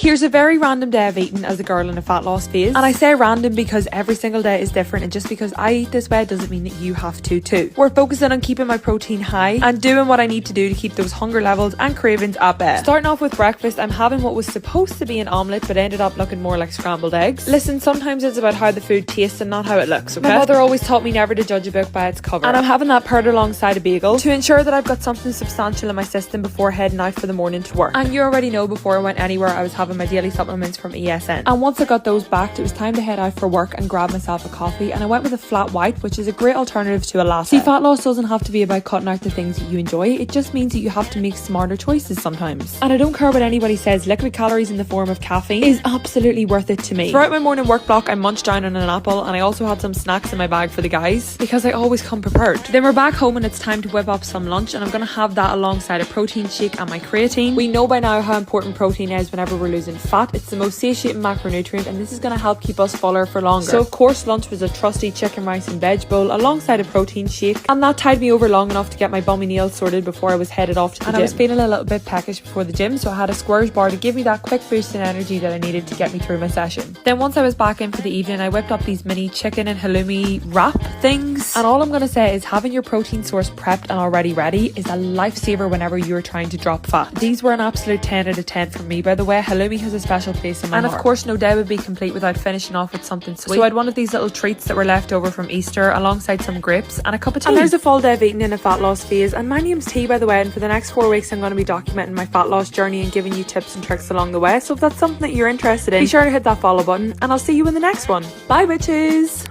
Here's a very random day of eating as a girl in a fat loss phase. And I say random because every single day is different, and just because I eat this way doesn't mean that you have to too. We're focusing on keeping my protein high and doing what I need to do to keep those hunger levels and cravings at bay. Starting off with breakfast, I'm having what was supposed to be an omelette but ended up looking more like scrambled eggs. Listen, sometimes it's about how the food tastes and not how it looks, okay? My mother always taught me never to judge a book by its cover. And I'm having that paired alongside a bagel to ensure that I've got something substantial in my system before heading out for the morning to work. And you already know, before I went anywhere, I was having my daily supplements from ESN. And once I got those back, it was time to head out for work and grab myself a coffee, and I went with a flat white, which is a great alternative to a latte. See, fat loss doesn't have to be about cutting out the things that you enjoy. It just means that you have to make smarter choices sometimes. And I don't care what anybody says, liquid calories in the form of caffeine is absolutely worth it to me. Throughout my morning work block, I munched down on an apple, and I also had some snacks in my bag for the guys because I always come prepared. Then we're back home and it's time to whip up some lunch, and I'm gonna have that alongside a protein shake and my creatine. We know by now how important protein is whenever we're losing fat. It's the most satiating macronutrient, and this is going to help keep us fuller for longer. So of course lunch was a trusty chicken, rice and veg bowl alongside a protein shake, and that tied me over long enough to get my bummy nails sorted before I was headed off to the gym. I was feeling a little bit peckish before the gym, so I had a squares bar to give me that quick boost in energy that I needed to get me through my session. Then once I was back in for the evening, I whipped up these mini chicken and halloumi wrap things, and all I'm going to say is having your protein source prepped and already ready is a lifesaver whenever you're trying to drop fat. These were an absolute 10 out of 10 for me, by the way. Halloumi has a special place in my heart. Of course, no day would be complete without finishing off with something sweet. So I had one of these little treats that were left over from Easter alongside some grapes and a cup of tea. And there's a full day of eating in a fat loss phase, and my name's T, by the way, and for the next 4 weeks I'm going to be documenting my fat loss journey and giving you tips and tricks along the way. So if that's something that you're interested in, be sure to hit that follow button, and I'll see you in the next one. Bye bitches!